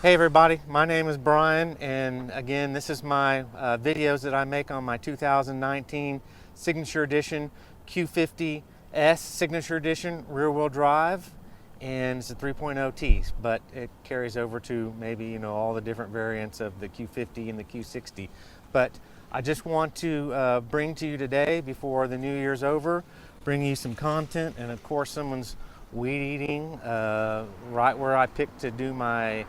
Hey everybody, my name is Brian, and again, this is my videos that I make on my 2019 Signature Edition Q50S Signature Edition rear-wheel drive, and it's a 3.0T, but it carries over to maybe all the different variants of the Q50 and the Q60. But I just want to bring to you today, before the new year's over, bring you some content, and of course, someone's weed eating right where I picked to do my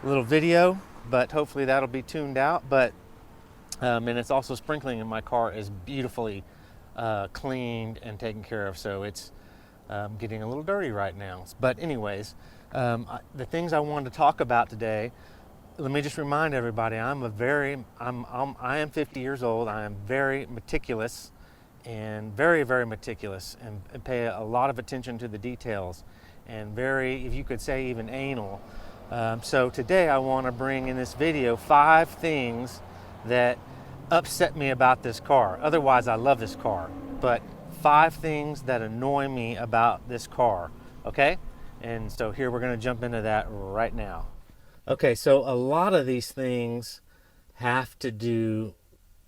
little video, but hopefully that'll be tuned out. But and it's also sprinkling, and my car is beautifully cleaned and taken care of, so it's getting a little dirty right now. But anyways, the things I wanted to talk about today, let me just remind everybody, I am 50 years old. I am very meticulous, and very meticulous, and pay a lot of attention to the details, and very, if you could say, even anal. So today I want to bring in this video 5 things that upset me about this car. Otherwise, I love this car, but 5 things that annoy me about this car, okay? And so here we're going to jump into that right now. Okay, so a lot of these things have to do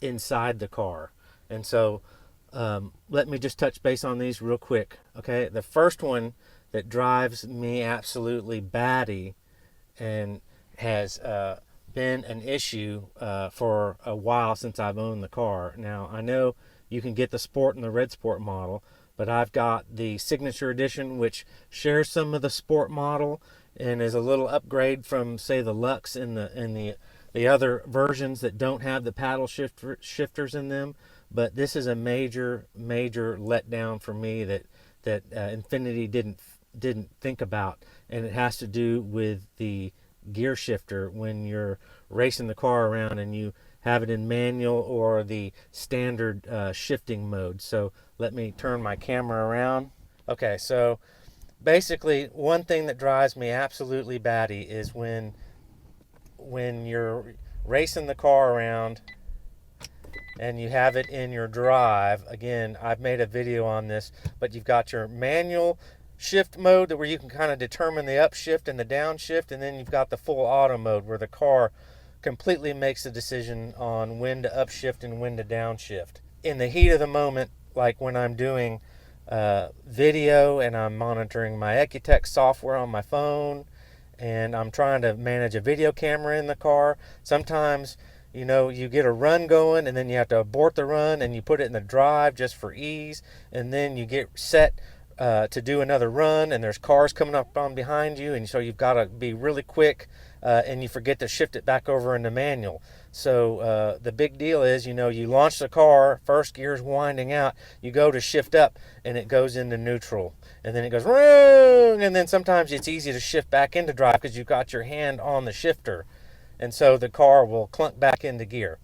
inside the car. And so let me just touch base on these real quick, okay? The first one that drives me absolutely batty and has been an issue for a while since I've owned the car. Now, I know you can get the Sport and the Red Sport model, but I've got the Signature Edition, which shares some of the Sport model and is a little upgrade from, say, the Lux and the other versions that don't have the paddle shifters in them. But this is a major letdown for me that Infiniti didn't think about, and it has to do with the gear shifter when you're racing the car around and you have it in manual or the standard shifting mode. So let me turn my camera around. Okay, so basically one thing that drives me absolutely batty is when you're racing the car around and you have it in your drive. Again, I've made a video on this, but you've got your manual shift mode where you can kind of determine the upshift and the downshift, and then you've got the full auto mode where the car completely makes the decision on when to upshift and when to downshift. In the heat of the moment, like when I'm doing video and I'm monitoring my Ecutech software on my phone and I'm trying to manage a video camera in the car, sometimes you get a run going and then you have to abort the run and you put it in the drive just for ease, and then you get set to do another run and there's cars coming up on behind you, and so you've got to be really quick and you forget to shift it back over into manual. So the big deal is, you launch the car, first gear's winding out, you go to shift up and it goes into neutral, and then it goes wrong, and then sometimes it's easy to shift back into drive because you've got your hand on the shifter, and so the car will clunk back into gear.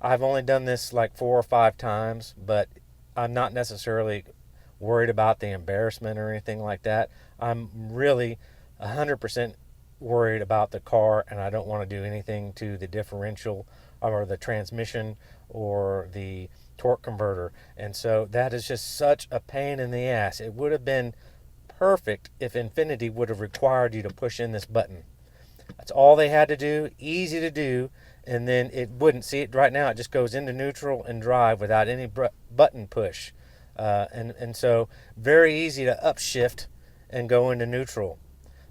I've only done this like 4 or 5 times, but I'm not necessarily worried about the embarrassment or anything like that. I'm really 100% worried about the car, and I don't want to do anything to the differential or the transmission or the torque converter. And so that is just such a pain in the ass. It would have been perfect if Infiniti would have required you to push in this button. That's all they had to do, easy to do, and then it wouldn't. See it right now, it just goes into neutral and drive without any button push. And so very easy to upshift and go into neutral.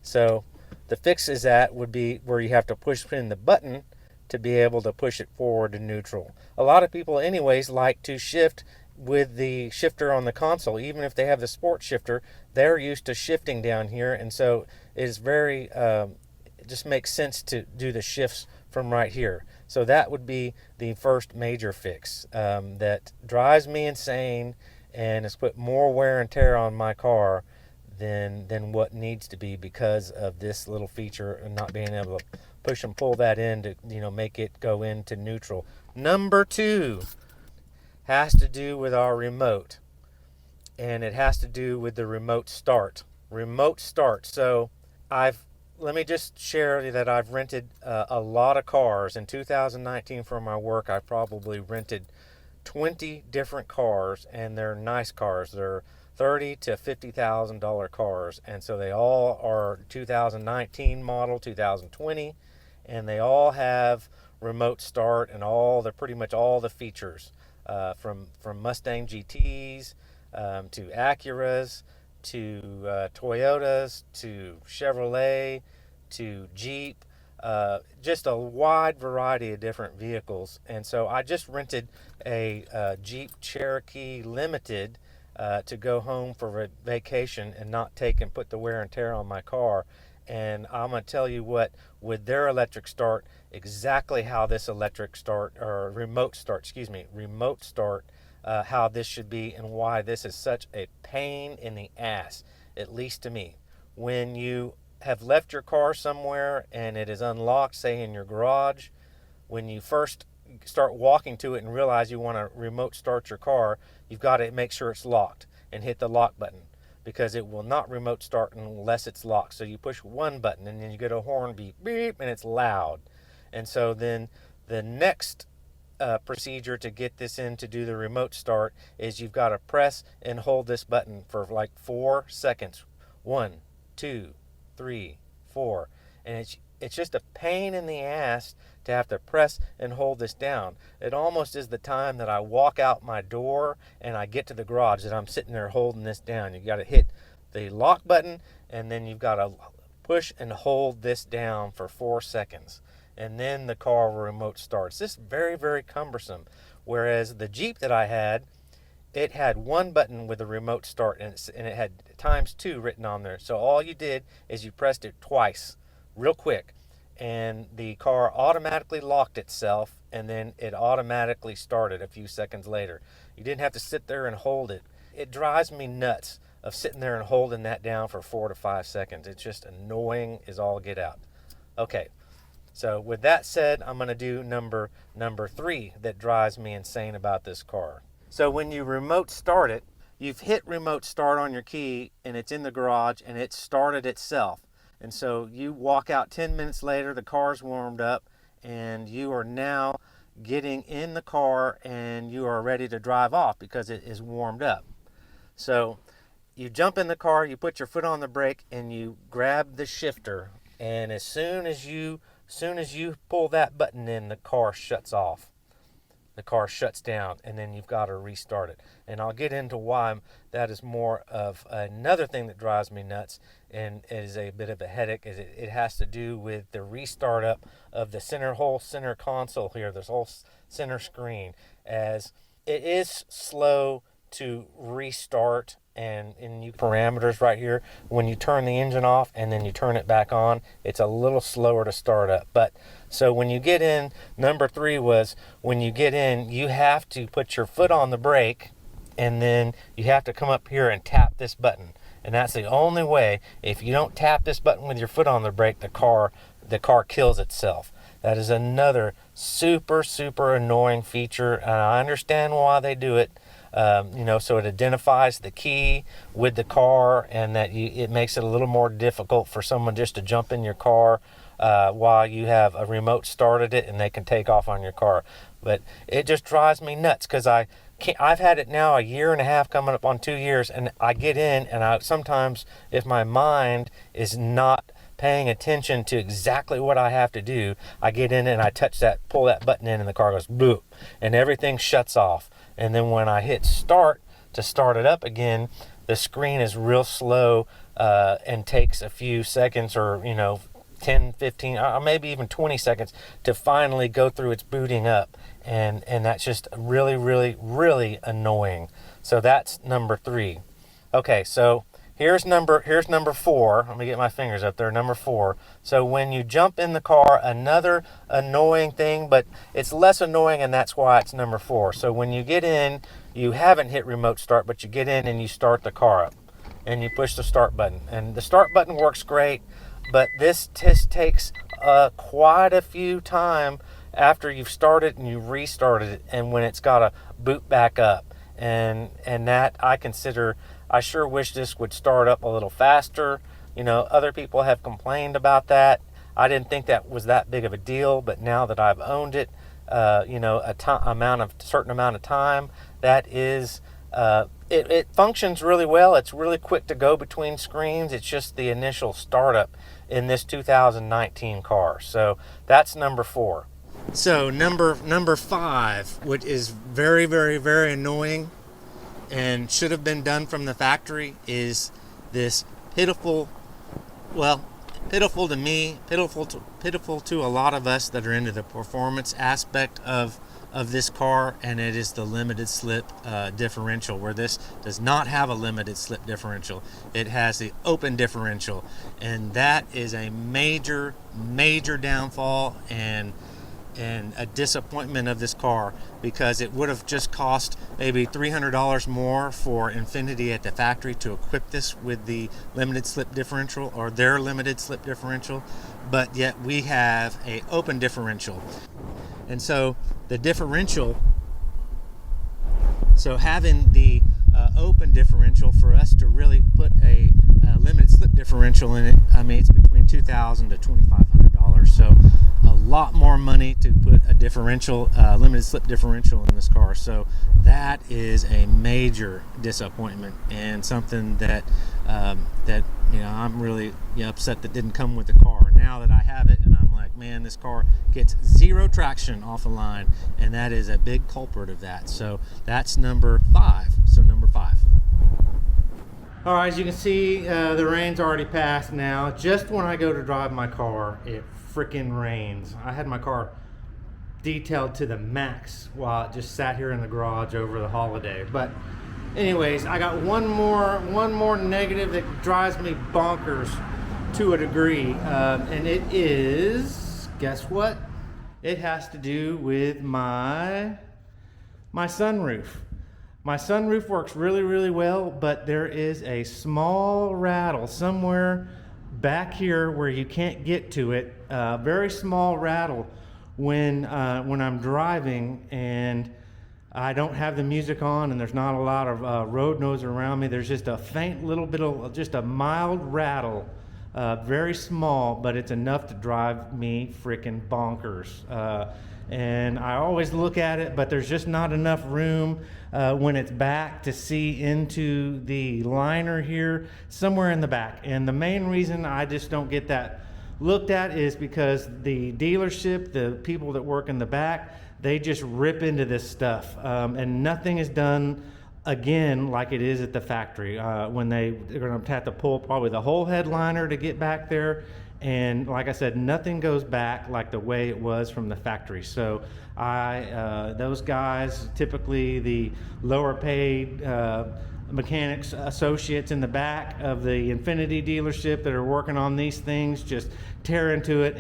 So the fix is that would be where you have to push in the button to be able to push it forward to neutral. A lot of people anyways like to shift with the shifter on the console. Even if they have the sport shifter, they're used to shifting down here, and so it's very it just makes sense to do the shifts from right here. So that would be the first major fix that drives me insane and has put more wear and tear on my car than what needs to be because of this little feature and not being able to push and pull that in to make it go into neutral. Number 2 has to do with our remote, and it has to do with the remote start. So let me just share that I've rented a lot of cars. In 2019 for my work, I probably rented 20 different cars, and they're nice cars. They're $30,000 to $50,000 cars, and so they all are 2019 model, 2020, and they all have remote start and pretty much all the features, from Mustang GTs, to Acuras, to Toyotas, to Chevrolet, to Jeep, just a wide variety of different vehicles. And so I just rented a Jeep Cherokee Limited to go home for vacation and not take and put the wear and tear on my car. And I'm going to tell you what, with their electric start, exactly how this electric start, or remote start, how this should be and why this is such a pain in the ass, at least to me. When you have left your car somewhere and it is unlocked, say in your garage, when you first start walking to it and realize you want to remote start your car, you've got to make sure it's locked and hit the lock button, because it will not remote start unless it's locked. So you push one button and then you get a horn beep, beep, and it's loud. And so then the next procedure to get this in to do the remote start is you've got to press and hold this button for like 4 seconds. 1, 2, 3, 4. And it's just a pain in the ass to have to press and hold this down. It almost is the time that I walk out my door and I get to the garage that I'm sitting there holding this down. You got to hit the lock button, and then you've got to push and hold this down for 4 seconds, and then the car will remote starts. This is very, very cumbersome. Whereas the Jeep that I had, it had one button with a remote start, and it had ×2 written on there. So all you did is you pressed it twice, real quick, and the car automatically locked itself, and then it automatically started a few seconds later. You didn't have to sit there and hold it. It drives me nuts of sitting there and holding that down for 4 to 5 seconds. It's just annoying as all get out. Okay, so with that said, I'm going to do number 3 that drives me insane about this car. So when you remote start it, you've hit remote start on your key, and it's in the garage, and it started itself. And so you walk out 10 minutes later, the car's warmed up, and you are now getting in the car and you are ready to drive off because it is warmed up. So you jump in the car, you put your foot on the brake, and you grab the shifter, and as soon as you pull that button in, the car shuts off. The car shuts down, and then you've got to restart it. And I'll get into why that is more of another thing that drives me nuts, and is a bit of a headache. It has to do with the restart up of the center console here, this whole center screen, as it is slow to restart. And in you parameters right here, when you turn the engine off and then you turn it back on, it's a little slower to start up. But so when you get in, number 3 was when you get in, you have to put your foot on the brake, and then you have to come up here and tap this button. And that's the only way. If you don't tap this button with your foot on the brake, the car kills itself. That is another super, super annoying feature, and I understand why they do it. So it identifies the key with the car, and that it makes it a little more difficult for someone just to jump in your car while you have a remote started it, and they can take off on your car. But it just drives me nuts because I've had it now a year and a half, coming up on 2 years, and I get in, and I sometimes, if my mind is not paying attention to exactly what I have to do, I get in and I pull that button in, and the car goes boop, and everything shuts off. And then when I hit start to start it up again, the screen is real slow and takes a few seconds, or 10, 15, or maybe even 20 seconds to finally go through its booting up. And that's just really, really, really annoying. So that's number 3. Okay, so here's number 4. Let me get my fingers up there. Number 4. So when you jump in the car, another annoying thing, but it's less annoying, and that's why it's number 4. So when you get in, you haven't hit remote start, but you get in and you start the car up, and you push the start button. And the start button works great, but this test takes quite a few time after you've started and you've restarted it, and when it's got to boot back up. And that I sure wish this would start up a little faster. Other people have complained about that. I didn't think that was that big of a deal, but now that I've owned it, certain amount of time, that is it functions really well. It's really quick to go between screens. It's just the initial startup in this 2019 car. So that's number 4. So number 5, which is very, very, very annoying and should have been done from the factory, is this pitiful to me, pitiful to a lot of us that are into the performance aspect of this car, and it is the limited slip differential, where this does not have a limited slip differential. It has the open differential, and that is a major downfall and a disappointment of this car, because it would have just cost maybe $300 more for Infiniti at the factory to equip this with the limited slip differential, or their limited slip differential, but yet we have a open differential. And so the differential, so having the open differential, for us to really put a limited slip differential in it, I mean, it's between $2,000 to $2,500. So a lot more money to put a differential, limited slip differential in this car. So that is a major disappointment, and something that I'm really upset that didn't come with the car. Now that I have it, and I'm like, man, this car gets zero traction off the line, and that is a big culprit of that. So that's number 5. So number 5. All right, as you can see, the rain's already passed now. Just when I go to drive my car, it freaking rains. I had my car detailed to the max while it just sat here in the garage over the holiday. But anyways, I got one more negative that drives me bonkers to a degree, and it is, guess what? It has to do with my sunroof. My sunroof works really, really well, but there is a small rattle somewhere back here where you can't get to it. Very small rattle when I'm driving and I don't have the music on and there's not a lot of road noise around me. There's just a faint little bit of, just a mild rattle. Very small, but it's enough to drive me freaking bonkers. And I always look at it, but there's just not enough room when it's back to see into the liner here, somewhere in the back. And the main reason I just don't get that looked at is because the dealership, the people that work in the back, they just rip into this stuff, and nothing is done again like it is at the factory. When they're going to have to pull probably the whole headliner to get back there, and like I said, nothing goes back like the way it was from the factory. So those guys, typically the lower paid mechanics associates in the back of the Infiniti dealership that are working on these things, just tear into it,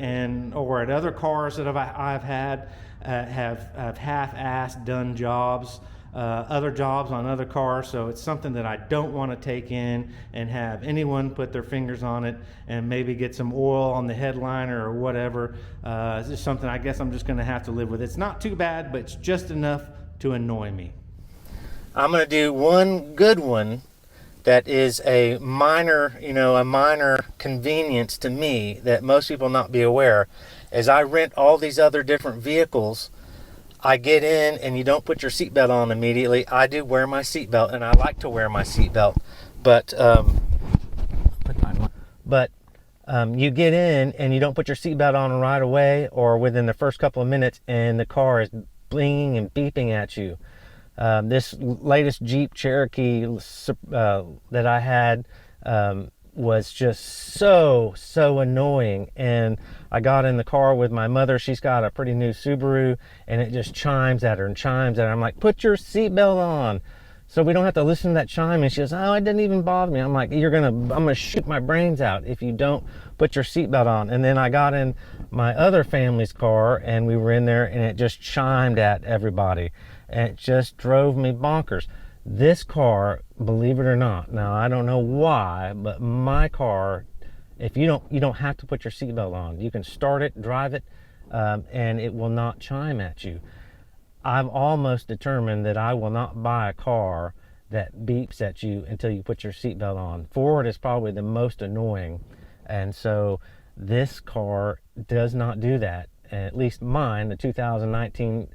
or at other cars that I've had have half-assed done jobs, other jobs on other cars. So it's something that I don't want to take in and have anyone put their fingers on it and maybe get some oil on the headliner or whatever. It's just something I guess I'm just going to have to live with. It's not too bad, but it's just enough to annoy me. I'm going to do one good one that is a minor convenience to me that most people not be aware. As I rent all these other different vehicles, I get in and you don't put your seatbelt on immediately. I do wear my seatbelt, and I like to wear my seatbelt, but you get in and you don't put your seatbelt on right away or within the first couple of minutes, and the car is blinging and beeping at you. This latest Jeep Cherokee that I had was just so annoying, and I got in the car with my mother. She's got a pretty new Subaru, and it just chimes at her and chimes at her. I'm like, put your seatbelt on so we don't have to listen to that chime. And she goes, oh, it didn't even bother me. I'm like, I'm gonna shoot my brains out if you don't put your seatbelt on. And then I got in my other family's car, and we were in there, and it just chimed at everybody, and it just drove me bonkers. This car, believe it or not, now I don't know why, but my car, if you don't have to put your seatbelt on. You can start it, drive it, and it will not chime at you. I've almost determined that I will not buy a car that beeps at you until you put your seatbelt on. Ford is probably the most annoying, and so this car does not do that. At least mine, the 2019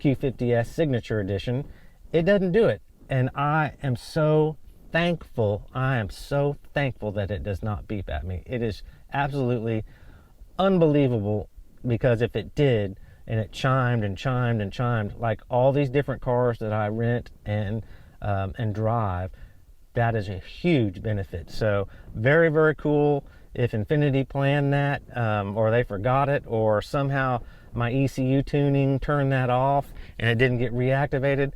Q50S Signature Edition, it doesn't do it. And I am so thankful. I am so thankful that it does not beep at me. It is absolutely unbelievable, because if it did, and it chimed and chimed and chimed like all these different cars that I rent and drive, that is a huge benefit. So very, very cool. If Infiniti planned that, or they forgot it, or somehow my ECU tuning turned that off and it didn't get reactivated,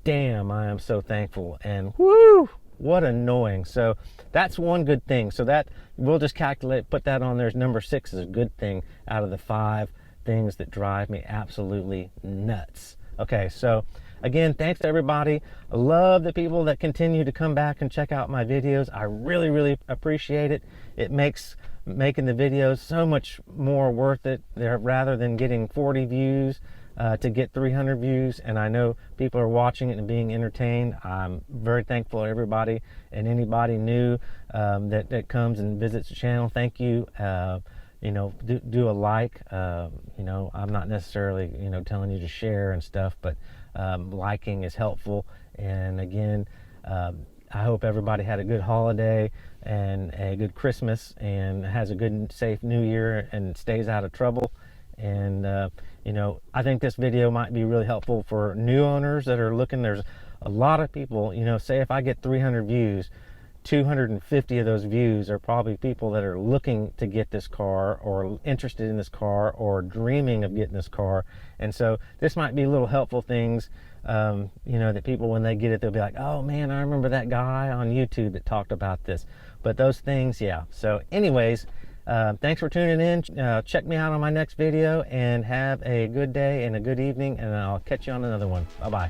damn, I am so thankful. And whoo, what annoying. So that's one good thing. So that we'll just calculate, put that on there as number 6 is a good thing out of the 5 things that drive me absolutely nuts. Okay, so again, thanks to everybody. I love the people that continue to come back and check out my videos. I really, really appreciate it. It makes making the videos so much more worth it, rather than getting 40 views to get 300 views. And I know people are watching it and being entertained. I'm very thankful to everybody, and anybody new that comes and visits the channel. Thank you. You know, do a like. You know, I'm not necessarily, you know, telling you to share and stuff, but liking is helpful. And again, I hope everybody had a good holiday and a good Christmas, and has a good and safe New Year, and stays out of trouble. And you know, I think this video might be really helpful for new owners that are looking. There's a lot of people, you know, say if I get 300 views, 250 of those views are probably people that are looking to get this car, or interested in this car, or dreaming of getting this car. And so this might be little helpful things, you know, that people, when they get it, they'll be like, oh man, I remember that guy on YouTube that talked about this. But those things, yeah. So anyways, thanks for tuning in. Check me out on my next video, and have a good day and a good evening, and I'll catch you on another one. Bye-bye.